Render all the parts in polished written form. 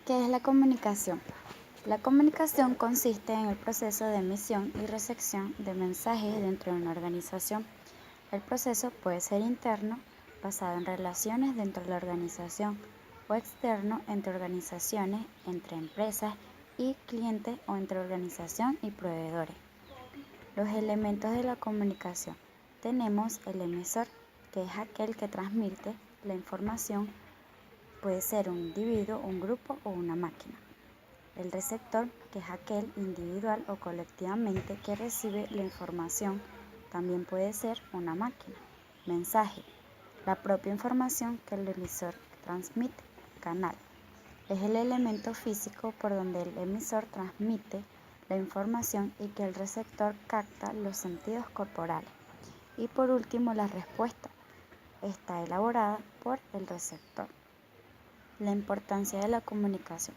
¿Qué es la comunicación? La comunicación consiste en el proceso de emisión y recepción de mensajes dentro de una organización. El proceso puede ser interno, basado en relaciones dentro de la organización, o externo, entre organizaciones, entre empresas y clientes o entre organización y proveedores. Los elementos de la comunicación. Tenemos el emisor, que es aquel que transmite la información. Puede ser un individuo, un grupo o una máquina. El receptor, que es aquel individual o colectivamente que recibe la información, también puede ser una máquina. Mensaje, la propia información que el emisor transmite. Canal, es el elemento físico por donde el emisor transmite la información y que el receptor capta los sentidos corporales. Y por último, la respuesta está elaborada por el receptor. La importancia de la comunicación.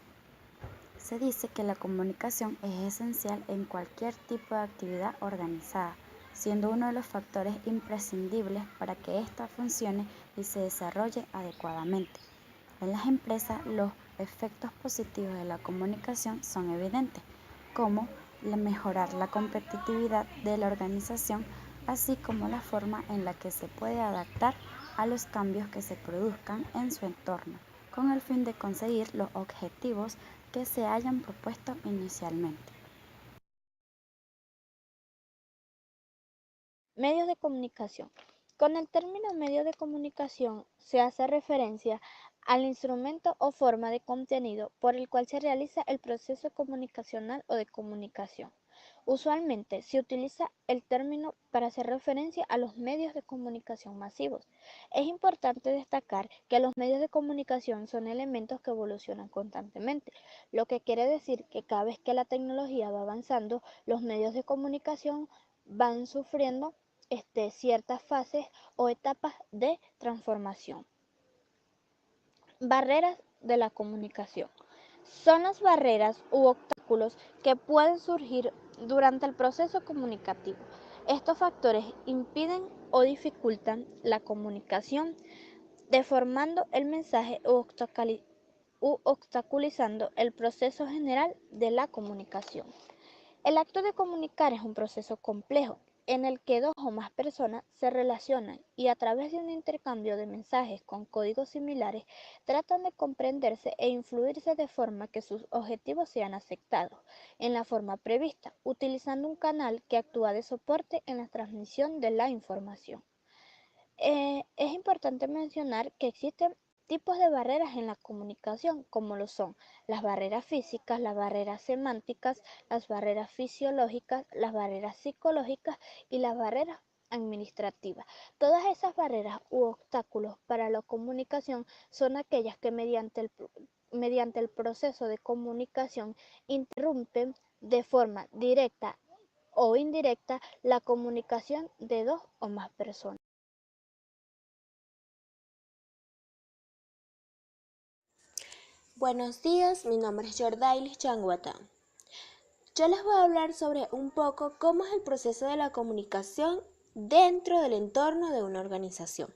Se dice que la comunicación es esencial en cualquier tipo de actividad organizada, siendo uno de los factores imprescindibles para que ésta funcione y se desarrolle adecuadamente. En las empresas, los efectos positivos de la comunicación son evidentes, como mejorar la competitividad de la organización, así como la forma en la que se puede adaptar a los cambios que se produzcan en su entorno, con el fin de conseguir los objetivos que se hayan propuesto inicialmente. Medios de comunicación. Con el término medio de comunicación se hace referencia al instrumento o forma de contenido por el cual se realiza el proceso comunicacional o de comunicación. Usualmente se utiliza el término para hacer referencia a los medios de comunicación masivos. Es importante destacar que los medios de comunicación son elementos que evolucionan constantemente, lo que quiere decir que cada vez que la tecnología va avanzando, los medios de comunicación van sufriendo ciertas fases o etapas de transformación. Barreras de la comunicación. Son las barreras u obstáculos que pueden surgir durante el proceso comunicativo. Estos factores impiden o dificultan la comunicación, deformando el mensaje u obstaculizando el proceso general de la comunicación. El acto de comunicar es un proceso complejo en el que dos o más personas se relacionan y a través de un intercambio de mensajes con códigos similares tratan de comprenderse e influirse de forma que sus objetivos sean aceptados en la forma prevista, utilizando un canal que actúa de soporte en la transmisión de la información. Es importante mencionar que existen tipos de barreras en la comunicación, como lo son las barreras físicas, las barreras semánticas, las barreras fisiológicas, las barreras psicológicas y las barreras administrativas. Todas esas barreras u obstáculos para la comunicación son aquellas que mediante el proceso de comunicación interrumpen de forma directa o indirecta la comunicación de dos o más personas. Buenos días, mi nombre es Jordailis Changuatán. Yo les voy a hablar sobre un poco cómo es el proceso de la comunicación dentro del entorno de una organización.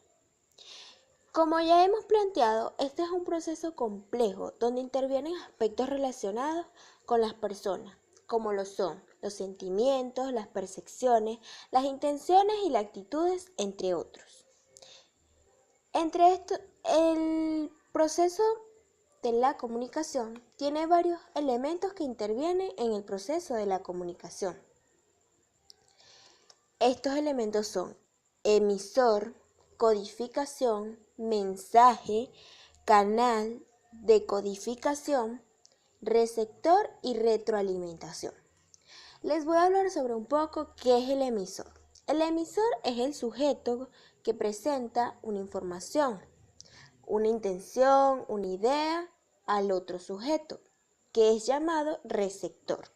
Como ya hemos planteado, este es un proceso complejo donde intervienen aspectos relacionados con las personas, como lo son los sentimientos, las percepciones, las intenciones y las actitudes, entre otros. Entre esto, el proceso de la comunicación tiene varios elementos que intervienen en el proceso de la comunicación. Estos elementos son emisor, codificación, mensaje, canal, decodificación, receptor y retroalimentación. Les voy a hablar sobre un poco qué es el emisor. El emisor es el sujeto que presenta una información, una intención, una idea al otro sujeto, que es llamado receptor.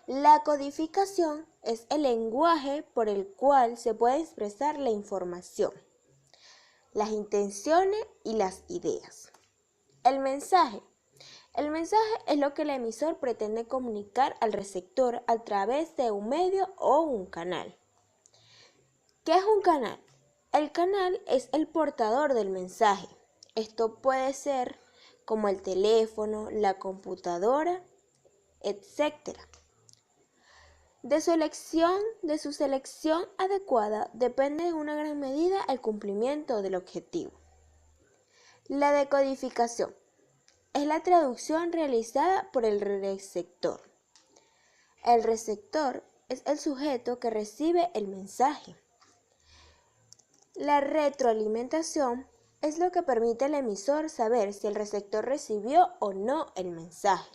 La codificación es el lenguaje por el cual se puede expresar la información, las intenciones y las ideas. El mensaje. El mensaje es lo que el emisor pretende comunicar al receptor a través de un medio o un canal. ¿Qué es un canal? El canal es el portador del mensaje. Esto puede ser como el teléfono, la computadora, etc. De su selección adecuada depende en una gran medida el cumplimiento del objetivo. La decodificación es la traducción realizada por el receptor. El receptor es el sujeto que recibe el mensaje. La retroalimentación es lo que permite al emisor saber si el receptor recibió o no el mensaje.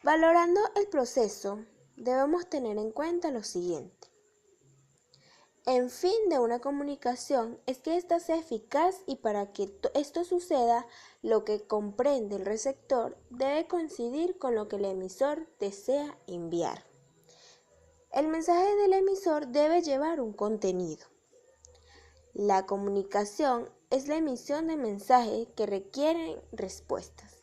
Valorando el proceso, debemos tener en cuenta lo siguiente. El fin de una comunicación es que ésta sea eficaz y para que esto suceda, lo que comprende el receptor debe coincidir con lo que el emisor desea enviar. El mensaje del emisor debe llevar un contenido. La comunicación es la emisión de mensajes que requieren respuestas.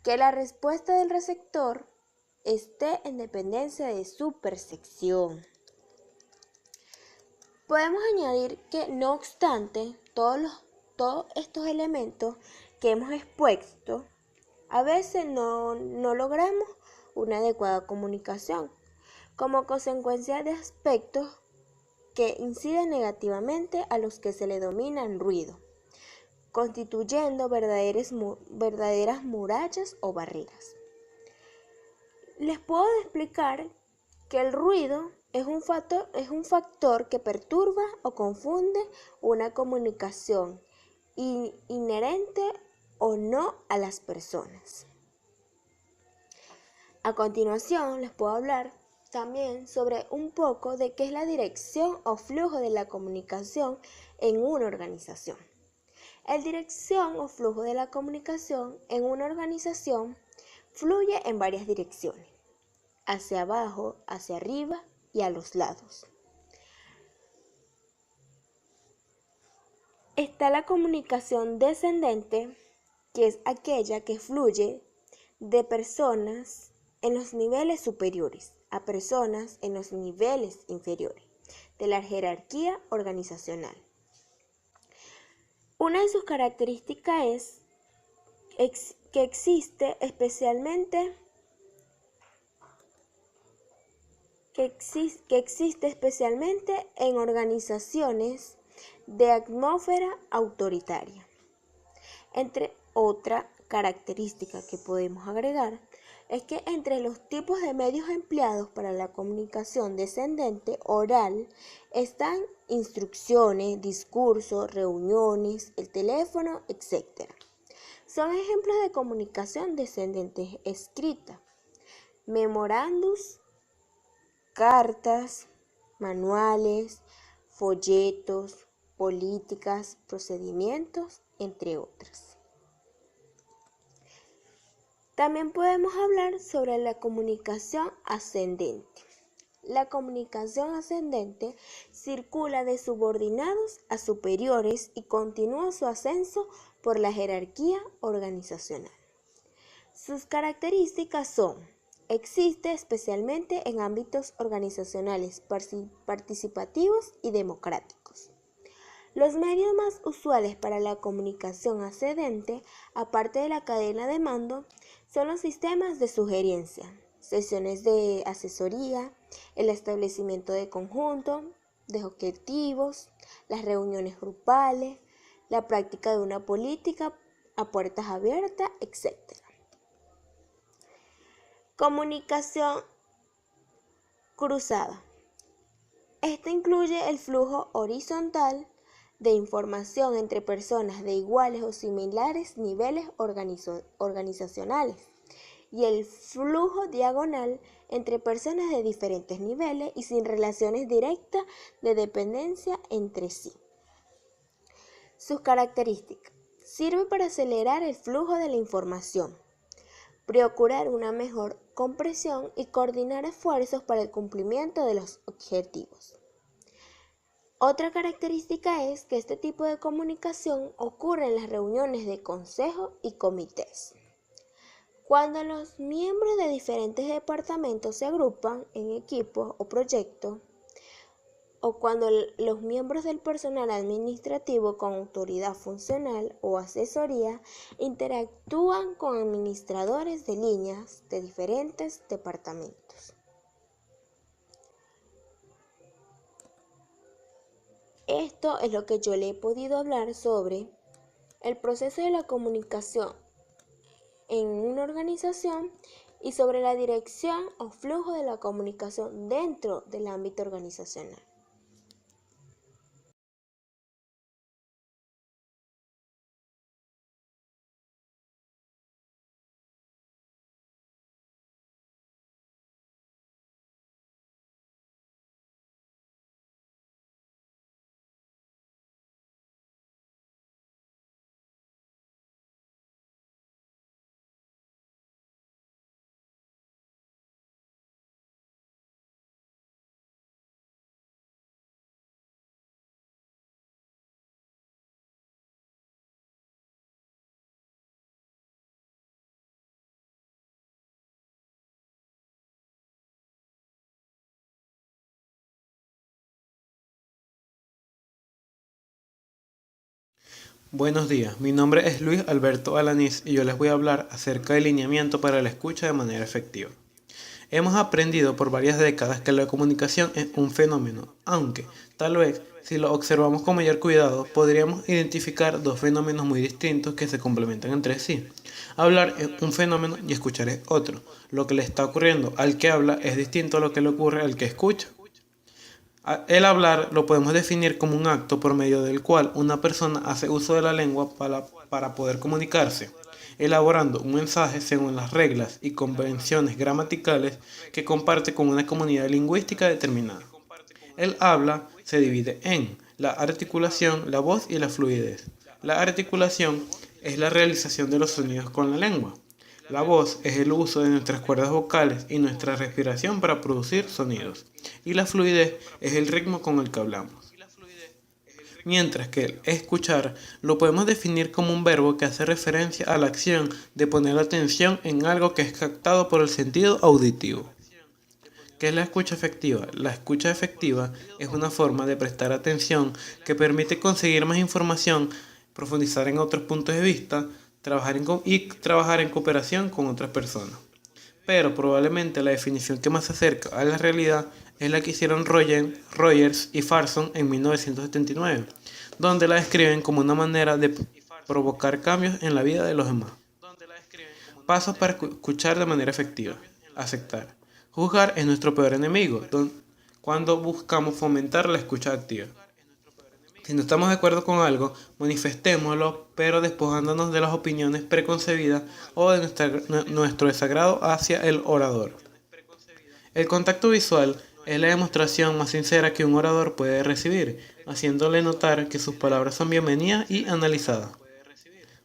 Que la respuesta del receptor esté en dependencia de su percepción. Podemos añadir que, no obstante, todos estos elementos que hemos expuesto, a veces no logramos una adecuada comunicación, como consecuencia de aspectos que inciden negativamente a los que se le denominan ruido, constituyendo verdaderas murallas o barreras. Les puedo explicar que el ruido es un factor que perturba o confunde una comunicación inherente o no a las personas. A continuación les puedo hablar también sobre un poco de qué es la dirección o flujo de la comunicación en una organización. La dirección o flujo de la comunicación en una organización fluye en varias direcciones, hacia abajo, hacia arriba y a los lados. Está la comunicación descendente, que es aquella que fluye de personas en los niveles superiores a personas en los niveles inferiores de la jerarquía organizacional. Una de sus características es que existe especialmente en organizaciones de atmósfera autoritaria. Entre otra característica que podemos agregar es que entre los tipos de medios empleados para la comunicación descendente oral están instrucciones, discursos, reuniones, el teléfono, etc. Son ejemplos de comunicación descendente escrita: memorándums, cartas, manuales, folletos, políticas, procedimientos, entre otras. También podemos hablar sobre la comunicación ascendente. La comunicación ascendente circula de subordinados a superiores y continúa su ascenso por la jerarquía organizacional. Sus características son: existe especialmente en ámbitos organizacionales participativos y democráticos. Los medios más usuales para la comunicación ascendente, aparte de la cadena de mando, son los sistemas de sugerencia, sesiones de asesoría, el establecimiento de conjunto, de objetivos, las reuniones grupales, la práctica de una política a puertas abiertas, etc. Comunicación cruzada. Esta incluye el flujo horizontal de información entre personas de iguales o similares niveles organizacionales y el flujo diagonal entre personas de diferentes niveles y sin relaciones directas de dependencia entre sí. Sus características: sirve para acelerar el flujo de la información, procurar una mejor comprensión y coordinar esfuerzos para el cumplimiento de los objetivos. Otra característica es que este tipo de comunicación ocurre en las reuniones de consejo y comités. Cuando los miembros de diferentes departamentos se agrupan en equipos o proyectos, o cuando los miembros del personal administrativo con autoridad funcional o asesoría interactúan con administradores de líneas de diferentes departamentos. Esto es lo que yo le he podido hablar sobre el proceso de la comunicación en una organización y sobre la dirección o flujo de la comunicación dentro del ámbito organizacional. Buenos días, mi nombre es Luis Alberto Alanís y yo les voy a hablar acerca del lineamiento para la escucha de manera efectiva. Hemos aprendido por varias décadas que la comunicación es un fenómeno, aunque tal vez si lo observamos con mayor cuidado podríamos identificar dos fenómenos muy distintos que se complementan entre sí. Hablar es un fenómeno y escuchar es otro. Lo que le está ocurriendo al que habla es distinto a lo que le ocurre al que escucha. El hablar lo podemos definir como un acto por medio del cual una persona hace uso de la lengua para poder comunicarse, elaborando un mensaje según las reglas y convenciones gramaticales que comparte con una comunidad lingüística determinada. El habla se divide en la articulación, la voz y la fluidez. La articulación es la realización de los sonidos con la lengua. La voz es el uso de nuestras cuerdas vocales y nuestra respiración para producir sonidos. Y la fluidez es el ritmo con el que hablamos. Mientras que el escuchar lo podemos definir como un verbo que hace referencia a la acción de poner atención en algo que es captado por el sentido auditivo. ¿Qué es la escucha efectiva? La escucha efectiva es una forma de prestar atención que permite conseguir más información, profundizar en otros puntos de vista, trabajar en cooperación con otras personas. Pero probablemente la definición que más se acerca a la realidad es la que hicieron Rogers y Farson en 1979, donde la describen como una manera de provocar cambios en la vida de los demás. Pasos para escuchar de manera efectiva. Aceptar. Juzgar es nuestro peor enemigo cuando buscamos fomentar la escucha activa. Si no estamos de acuerdo con algo, manifestémoslo, pero despojándonos de las opiniones preconcebidas o de nuestro desagrado hacia el orador. El contacto visual es la demostración más sincera que un orador puede recibir, haciéndole notar que sus palabras son bienvenidas y analizadas.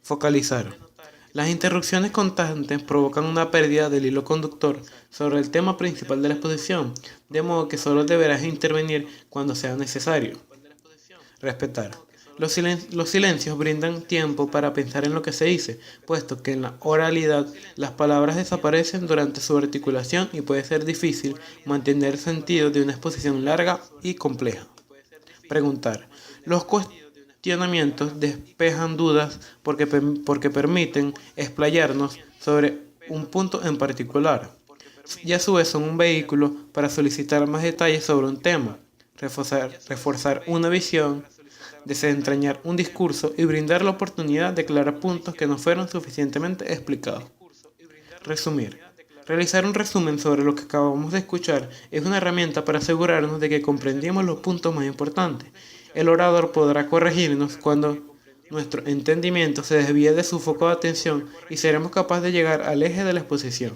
Focalizar. Las interrupciones constantes provocan una pérdida del hilo conductor sobre el tema principal de la exposición, de modo que solo deberás intervenir cuando sea necesario. Respetar. Los silencios brindan tiempo para pensar en lo que se dice, puesto que en la oralidad las palabras desaparecen durante su articulación y puede ser difícil mantener el sentido de una exposición larga y compleja. Preguntar. Los cuestionamientos despejan dudas porque permiten explayarnos sobre un punto en particular, y a su vez son un vehículo para solicitar más detalles sobre un tema, reforzar una visión, desentrañar un discurso y brindar la oportunidad de aclarar puntos que no fueron suficientemente explicados. Resumir. Realizar un resumen sobre lo que acabamos de escuchar es una herramienta para asegurarnos de que comprendimos los puntos más importantes. El orador podrá corregirnos cuando nuestro entendimiento se desvíe de su foco de atención y seremos capaces de llegar al eje de la exposición.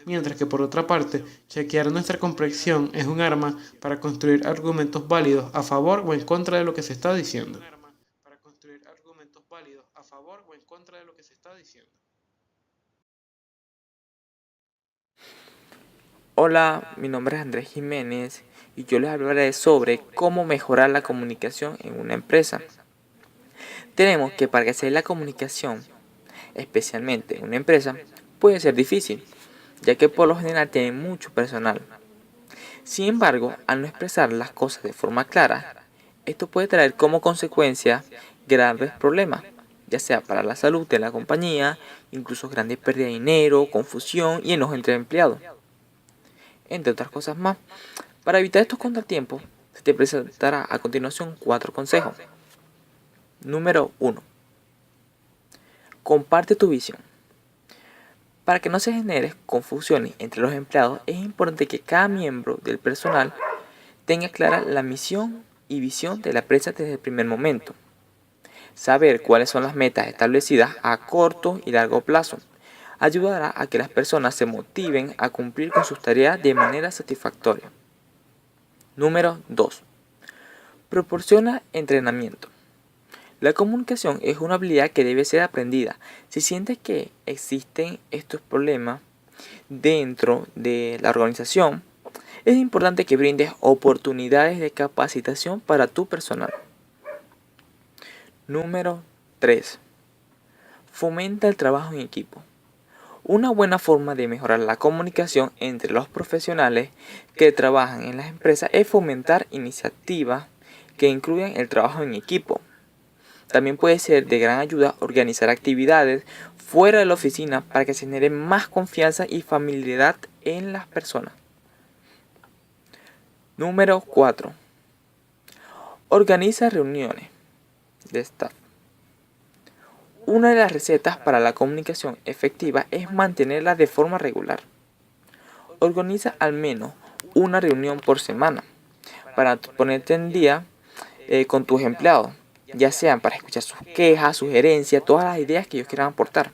Mientras que por otra parte, chequear nuestra comprensión es un arma para construir argumentos válidos a favor o en contra de lo que se está diciendo. Hola, mi nombre es Andrés Jiménez y yo les hablaré sobre cómo mejorar la comunicación en una empresa. Tenemos que para que se dé la comunicación, especialmente en una empresa, puede ser difícil, ya que por lo general tienen mucho personal. Sin embargo, al no expresar las cosas de forma clara, esto puede traer como consecuencia graves problemas, ya sea para la salud de la compañía, incluso grandes pérdidas de dinero, confusión y enojo entre empleados, entre otras cosas más. Para evitar estos contratiempos, se te presentará a continuación 4 consejos. Número 1. Comparte tu visión. Para que no se generen confusiones entre los empleados, es importante que cada miembro del personal tenga clara la misión y visión de la empresa desde el primer momento. Saber cuáles son las metas establecidas a corto y largo plazo ayudará a que las personas se motiven a cumplir con sus tareas de manera satisfactoria. Número 2. Proporciona entrenamiento. La comunicación es una habilidad que debe ser aprendida. Si sientes que existen estos problemas dentro de la organización, es importante que brindes oportunidades de capacitación para tu personal. Número 3. Fomenta el trabajo en equipo. Una buena forma de mejorar la comunicación entre los profesionales que trabajan en las empresas es fomentar iniciativas que incluyan el trabajo en equipo. También puede ser de gran ayuda organizar actividades fuera de la oficina para que se genere más confianza y familiaridad en las personas. Número 4. Organiza reuniones de staff. Una de las recetas para la comunicación efectiva es mantenerla de forma regular. Organiza al menos una reunión por semana para ponerte en día con tus empleados, ya sean para escuchar sus quejas, sugerencias, todas las ideas que ellos quieran aportar.